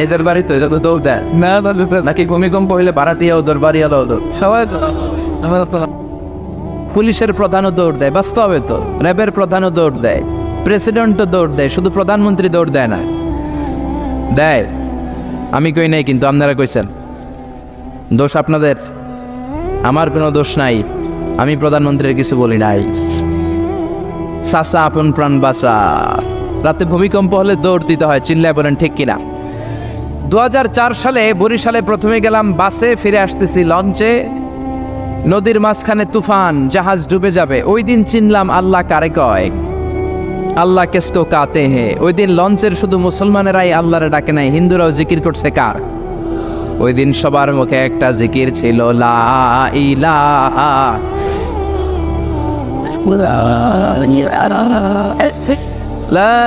নিজের বাড়ি তো এটা তো দৌড় দেয় না, নাকি ভূমিকম্প হইলে ভাড়াটিয়াও দৌড়, বাড়িওয়ালাও দৌড়, সবাই পুলিশের প্রধানও দৌড় দেয়, বাস্তবে তো র্যাবের প্রধানও দৌড় দেয়, প্রেসিডেন্টও দৌড় দেয়, শুধু প্রধানমন্ত্রী দৌড় দেয় না, দেয়। আমি কই নাই, কিন্তু আপনারা কইছেন। দোষ আপনাদের, আমার কোনো দোষ নাই। আমি প্রধানমন্ত্রীর কিছু বলি নাই। চাচা আপন প্রাণ বাঁচা। রাতে ভূমিকম্প হলে দৌড় দিতে হয়, চিল্লায় বলেন ঠিক কিনা? 2004 সালে বরিশালে প্রথমে গেলাম বাসে, ফিরে আসতেছি লঞ্চে, নদীর মাঝখানে তুফান, জাহাজ ডুবে যাবে। ওই দিন চিনলাম আল্লাহ কারে কয়, আল্লাহ কেসকো কাতে হে। ওই দিন লঞ্চের শুধু মুসলমানেরাই আল্লাহরে ডাকে নাই, হিন্দুরাও জিকির করছে কার? ওই দিন সবার মুখে একটা জিকির ছিল, লা ইলাহা লা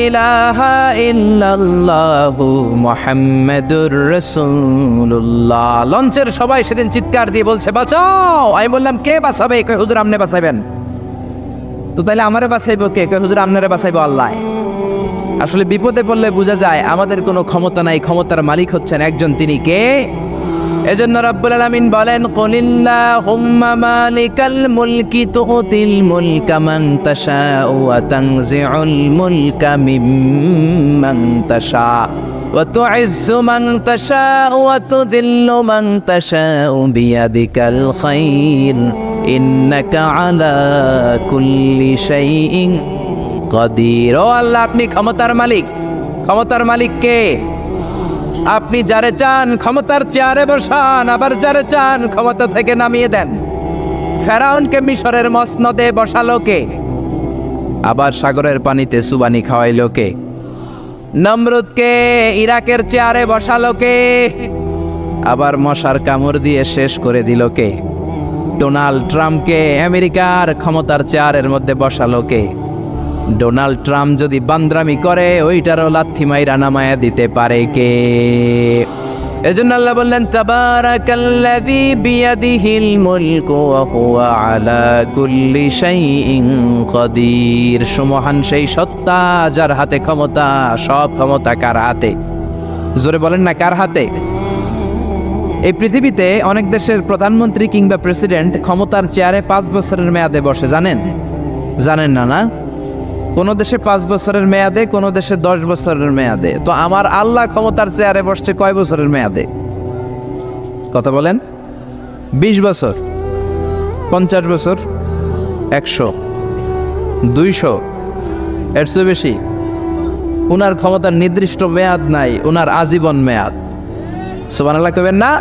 ইলাহা ইল্লাল্লাহু মুহাম্মাদুর রাসূলুল্লাহ। লঞ্চের সবাই সেদিন চিৎকার দিয়ে বলছে বাঁচাও। আমি বললাম কে বাঁচাবে? কই হুজুর আপনি বাঁচাবেন। তো তাইলে আমারে বাঁচাইবো কে? কই হুজুর আপনারে বাঁচাইবো আল্লাহ। আসলে বিপদে পড়লে বোঝা যায় আমাদের কোনো ক্ষমতা নাই, ক্ষমতার মালিক হচ্ছেন একজন, তিনি কে? এজন্য রব্বুল আলামিন বলেন, কুলিল্লাহুম্মা মালিকাল মুলকি তুতিল মুলকা মান তাশাউ ওয়া তানজিউল মুলকা মিম্মান তাশা ওয়া তুইজ্জু মান তাশাউ ওয়া তুযিল্লু মান তাশাউ বিয়াদিকাল খায়র ইন্নাকা আলা কুল্লি শাইইন কাদির। ও আল্লাহ, আপনি ক্ষমতার মালিক। ক্ষমতার মালিক কে? আপনি যারে চান ক্ষমতার চেয়ারে বসান, আবার যারে চান ক্ষমতা থেকে নামিয়ে দেন। ফেরাউনকে মিশরের মসনদে বসালো কে? আবার সাগরের পানিতে সুবানি খাওয়াইলো কে? নমরুদকে ইরাকের চেয়ারে বসালো কে? আবার মশার কামড় দিয়ে শেষ করে দিল কে? ডোনাল্ড ট্রাম্পকে আমেরিকার ক্ষমতার চেয়ারের মধ্যে বসালো কে? ডোনাল্ড ট্রাম্প যদি বান্দ্রামি করে ওইটারও লাথি মাইরা নামায়া দিতে পারে কে? এজন্য আল্লাহ বললেন, তাবারাকাল্লাযী বিয়াদিহিল মুলকু ওয়া হুয়া আলা কুল্লি শাইইন কাদির। সুমহান সেই সত্তা যার হাতে ক্ষমতা, সব ক্ষমতা কার হাতে? জোরে বলেন না, কার হাতে? এই পৃথিবীতে অনেক দেশের প্রধানমন্ত্রী কিংবা প্রেসিডেন্ট ক্ষমতার চেয়ারে 5 বছরের মেয়াদে বসে, জানেন? জানেন না? না, কোন দেশে 5 বছরের মেয়াদে, কোন দেশে 10 বছরের মেয়াদে। তো আমার আল্লাহ ক্ষমতার চেয়ারে বসছে কয় বছরের মেয়াদে? কথা বলেন। 20 বছর, 50 বছর, 100, 200, এর চেয়ে বেশি? উনার ক্ষমতার নির্দিষ্ট মেয়াদ নাই, উনার আজীবন মেয়াদ। সুবহানাল্লাহ কইবেন না?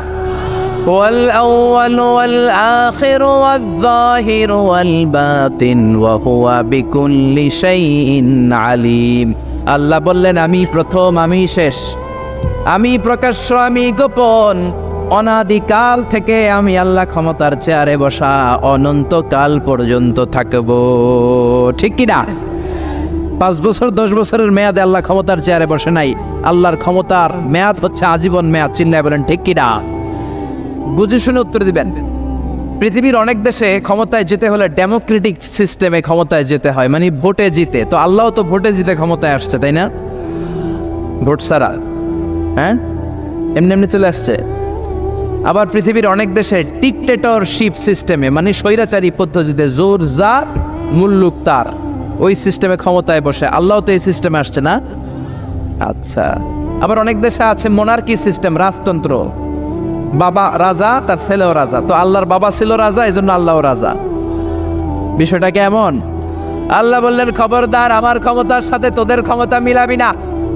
ওয়াল আউয়াল ওয়াল আখির ওয়াল যাহির ওয়াল বাতিন ওয়া হুয়া বিকুল্লি শাইইন আলিম। আল্লাহ বললেন, আমি প্রথম, আমি শেষ, আমি প্রকাশ্য, আমি গোপন। অনাদিকাল থেকে আমি আল্লাহ ক্ষমতার চেয়ারে বসা, অনন্তকাল পর্যন্ত থাকব। ঠিক কি না? 5 বছর 10 বছরের মেয়াদে আল্লাহ ক্ষমতার চেয়ারে বসে নাই। আল্লাহর ক্ষমতার মেয়াদ হচ্ছে আজীবন মেয়াদ। চিল্লায় বলেন ঠিক কি না? বুঝে শুনে উত্তর দিবেন। পৃথিবীর অনেক দেশে ক্ষমতায় যেতে হলে ডেমোক্রেটিক সিস্টেমে ক্ষমতায় যেতে হয়, মানে ভোটে জিতে। তো আল্লাহ তো ভোটে জিতে ক্ষমতায় আসছে, তাই না? ভোট ছাড়া, হ্যাঁ, এমনি এমনি চলে আসছে। আবার পৃথিবীর অনেক দেশে ডিক্টেটরশিপ সিস্টেমে, মানে স্বৈরাচারী পদ্ধতিতে, জোর যার মুল্লুক তার, ওই সিস্টেমে ক্ষমতায় বসে। আল্লাহ তো এই সিস্টেমে আসছে না? আচ্ছা। আবার অনেক দেশে আছে মোনার্কি সিস্টেম, রাজতন্ত্র, বাবা রাজা, তার ছেলেও রাজা। তো আল্লাহর বাবা ছিল রাজা, এই জন্য আল্লাহও রাজা। বিষয়টা কেমন? আল্লাহ বললেন, খবরদার, আমার ক্ষমতার সাথে তোদের ক্ষমতা মিলাবি না।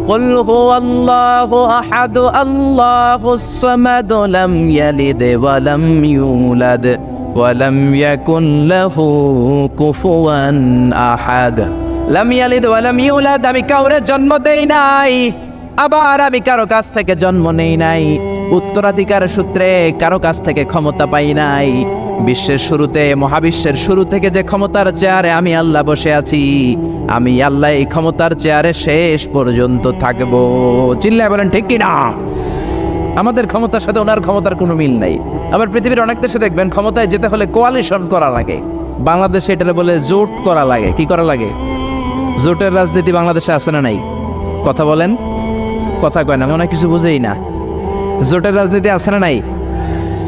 কুল হুয়াল্লাহু আহাদ আল্লাহুস সামাদ লাম ইয়ালিদ ওয়া লাম ইউলাদ ওয়া লাম ইয়াকুন লাহু কুফুয়ান আহাদ। লাম ইয়ালিদ ওয়া লাম ইউলাদ, আমি কাউরে জন্ম দেই নাই, আবার আমি কারো কাছ থেকে জন্ম নেই নাই, উত্তরাধিকার সূত্রে কারো কাছ থেকে ক্ষমতা পাই নাই। বিশ্বের শুরুতে, মহাবিশ্বের শুরু থেকে যে ক্ষমতার চেয়ারে আমি আল্লাহ বসে আছি, আমি আল্লাহ এই ক্ষমতার চেয়ারে শেষ পর্যন্ত থাকবো। চিল্লায় বলেন ঠিক কি না? আমাদের ক্ষমতার সাথে ওনার ক্ষমতার কোনো মিল নাই। আবার পৃথিবীর অনেক দেশে দেখবেন ক্ষমতায় যেতে হলে কোয়ালিশন করা লাগে। বাংলাদেশে এটা বলে জোট করা লাগে। কি করা লাগে? জোটের রাজনীতি বাংলাদেশে আছে না নাই? কথা বলেন। কথা কয় না, মনে হয় কিছু বুঝেই না। জোটের রাজনীতি আছে না নাই?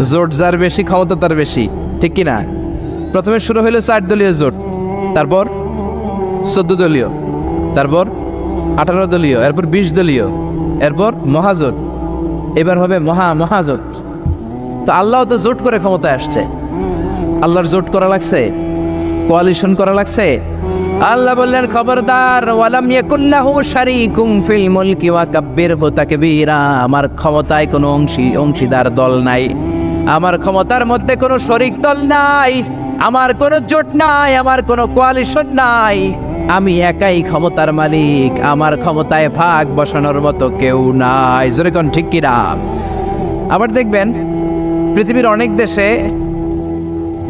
জোট যার বেশি ক্ষমতা তার বেশি, ঠিক কি না? প্রথমে শুরু হলো 4 দলীয় জোট, তারপর 14 দলীয়, তারপর 18 দলীয়, এরপর 20 দলীয়, এরপর মহাজোট, এবার হবে মহাজোট। তো আল্লাহ তো জোট করে ক্ষমতায় আসছে। আল্লাহর জোট করা লাগছে, কোয়ালিশন করা লাগছে। আল্লাহ বললেন খবরদার, ওয়ালাম ইয়াকুল্লাহু শারীকুম ফিল মুলকি ওয়া কাব্বিরহু তাকবীরা। আমার ক্ষমতায় কোনো অংশীদার দল নাই, আমার ক্ষমতার মধ্যে কোনো শরিক দল নাই, আমার কোনো জোট নাই, আমার কোনো কোয়ালিশন নাই। আমি একাই ক্ষমতার মালিক, আমার ক্ষমতায় ভাগ বসানোর মতো কেউ নাই। জোরে কোন ঠিক কিনা? আবার দেখবেন পৃথিবীর অনেক দেশে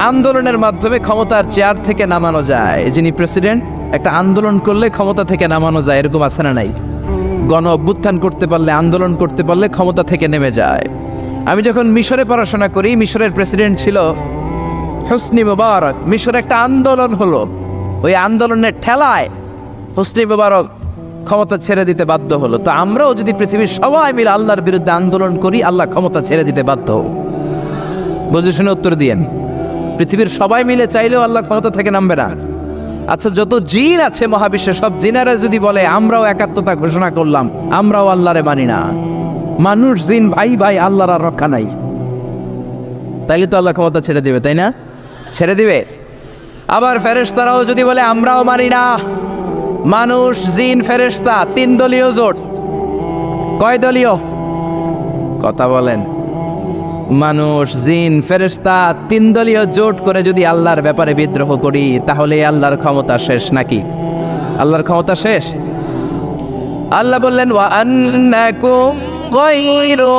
আন্দোলনের মাধ্যমে ক্ষমতার চেয়ার থেকে নামানো যায়। যিনি প্রেসিডেন্ট, একটা আন্দোলন করলে ক্ষমতা থেকে নামানো যায়, এরকম আছে না নাই? গণ অভ্যুত্থান করতে পারলে, আন্দোলন করতে পারলে ক্ষমতা থেকে নেমে যায়। আমি যখন মিশরে পড়াশোনা করি, মিশরের প্রেসিডেন্ট ছিল হোসনি মুবারক। মিশরে একটা আন্দোলন হলো, ওই আন্দোলনের ঠেলায় হোসনি মুবারক ক্ষমতা ছেড়ে দিতে বাধ্য হলো। তো আমরাও যদি পৃথিবীর সবাই মিলে আল্লাহর বিরুদ্ধে আন্দোলন করি, আল্লাহ ক্ষমতা ছেড়ে দিতে বাধ্য। বুঝে শুনে উত্তর দিয়েন। পৃথিবীর সবাই মিলে চাইলেও আল্লাহ ক্ষমতা থেকে নামবে না। আচ্ছা, যত জিন আছে মহাবিশ্বে, সব জিনারা যদি বলে আমরাও একাত্মতা ঘোষণা করলাম, আমরাও আল্লাহরে মানি না, মানুষ জিন ভাই ভাই, আল্লাহর আর রক্ষা নাই, তাইলে তো আল্লাহ ক্ষমতা ছেড়ে দিবে, তাই না? ছেড়ে দিবে। আবার ফেরেশতারাও যদি বলে আমরাও মানি না, মানুষ জিন ফেরেশতা 3 দলীয় জোট। কয় দলীয়? কথা বলেন। মানুষ জিন ফেরেশতা 3 দলীয় জোট করে যদি আল্লাহর ব্যাপারে বিদ্রোহ করি, তাহলে আল্লাহর ক্ষমতা শেষ নাকি? আল্লাহর ক্ষমতা শেষ? আল্লাহ বললেন ওয়া আন্নাকুম গায়রু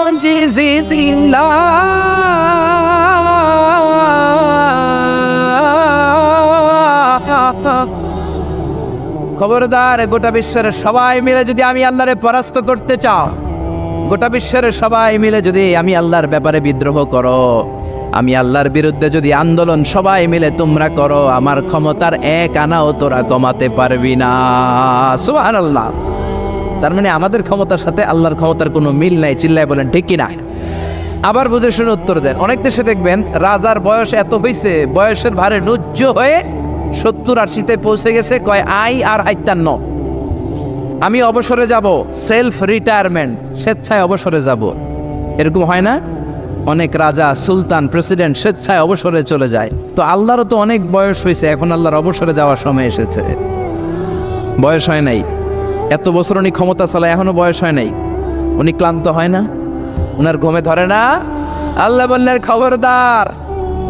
মুজিজিল্লাহ। খবরদার, গোটা বিশ্বের সবাই মিলে যদি আমি আল্লাহরে পরাস্ত করতে চাও, গোটা বিশ্বের সবাই মিলে যদি আমি আল্লাহর ব্যাপারে বিদ্রোহ করো, আমি আল্লাহর বিরুদ্ধে যদি আন্দোলন সবাই মিলে তোমরা করো, আমার ক্ষমতার 1 আনাও তোরা কমাতে পারবি না। সুবহানাল্লাহ। তার মানে আমাদের ক্ষমতার সাথে আল্লাহর ক্ষমতার কোনো মিল নাই। চিল্লায় বলেন ঠিক কিনা? আবার বুঝে শুনে উত্তর দেন। অনেক দেশে দেখবেন রাজার বয়স এত হয়েছে, বয়সের ভারে নুজ্জ হয়ে 70-80-তে পৌঁছে গেছে, কয় আই আর 58, আমি অবসরে যাব, সেলফ রিটায়ারমেন্ট, স্বেচ্ছায় অবসরে যাব। এরকম হয় না? অনেক রাজা, সুলতান, প্রেসিডেন্ট স্বেচ্ছায় অবসরে চলে যায়। তো আল্লাহরও তো অনেক বয়স হয়েছে, এখন আল্লাহর অবসরে যাওয়ার সময় এসেছে। বয়স হয় নাই, এত বছর উনি ক্ষমতা চালায়, এখনো বয়স হয় নাই। উনি ক্লান্ত হয় না? উনার ঘুমে ধরে না? আল্লাহ বললেন খবরদার,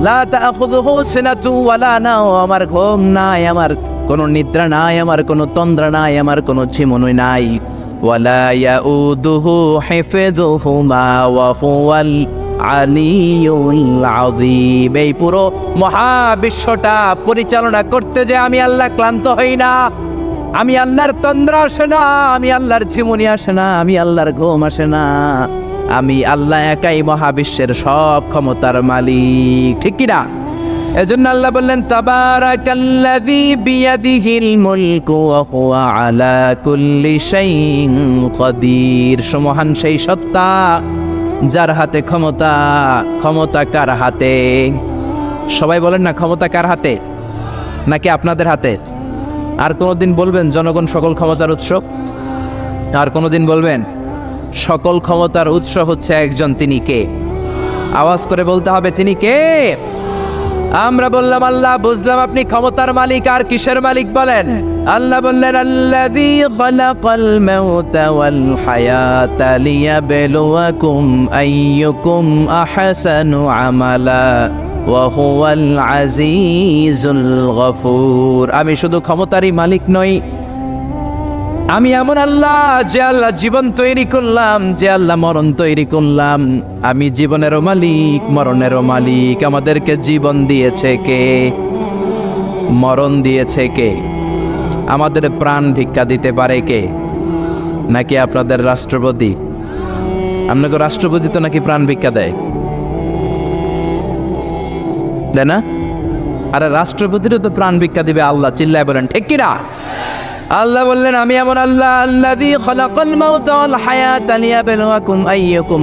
লা তাখুযুহু সিনাতু ওয়ালা নাওম। আমার ঘুম নাই, আমার কোনো নিদ্রা নাই, আমার কোনো তন্দ্রা নাই, আমার কোনো ঝিমুনি নাই। ওয়ালা ইয়াউদুহু হিফযুহুমা ওয়া হুয়াল আলিয়ুল আযীম। এই পুরো মহাবিশ্বটা পরিচালনা করতে যে আমি আল্লাহ ক্লান্ত হই না, আমি আল্লাহর তন্দ্রা আসে না, আমি আল্লাহর ঝিমুনি আসে না, আমি আল্লাহর ঘুম আসে না। আমি আল্লাহ একাই মহাবিশ্বের সব ক্ষমতার মালিক, ঠিক কিনা? এজন্য আল্লাহ বললেন তাবারাকাল্লাযী বিয়াদিহিল মুলকু ওয়া হুয়া আলা কুল্লি শাইইন কাদির। সুমহান সেই সত্তা যার হাতে ক্ষমতা। ক্ষমতা কার হাতে? সবাই বলেন না, ক্ষমতা কার হাতে? নাকি আপনাদের হাতে? আর কোনোদিন বলবেন জনগণ সকল ক্ষমতার উৎস? আর কোনোদিন বলবেন সকল ক্ষমতার উৎস হচ্ছে একজন, তিনি কে? আওয়াজ করে বলতে হবে, তিনি কে? আমরা বললাম আল্লাহ, বুঝলাম আপনি ক্ষমতার মালিক। আর কিসের মালিক বলেন? আল্লাহ বললেন আল্লাযী খালাকাল মাউতা ওয়াল হায়াতা লিয়াবলুয়াকুম আইয়ুকুম আহসানু আমালা ওয়া হুয়াল আজিজুল গফুর। আমি শুধু ক্ষমতারই মালিক নই, আমি এমন আল্লাহ যে আল্লাহ জীবন তৈরি করলাম, যে আল্লাহ মরণ তৈরি করলাম। আমি জীবনেরও মালিক, মরণেরও মালিক। আমাদেরকে জীবন দিয়েছে কে? মরণ দিয়েছে কে? আমাদের প্রাণ ভিক্ষা দিতে পারে কে? নাকি আপনাদের রাষ্ট্রপতি? আপনাকে রাষ্ট্রপতি তো নাকি প্রাণ ভিক্ষা দেয়, দেয় না? আরে রাষ্ট্রপতিরও তো প্রাণ ভিক্ষা দিবে আল্লাহ। চিল্লায় বলেন ঠিক কিনা? আল্লাহ বললেন আমি এমন আল্লাহ আল্লাযী খালাকাল মাউতা ওয়াল হায়াতা লিয়াবলুয়াকুম আইয়ুকুম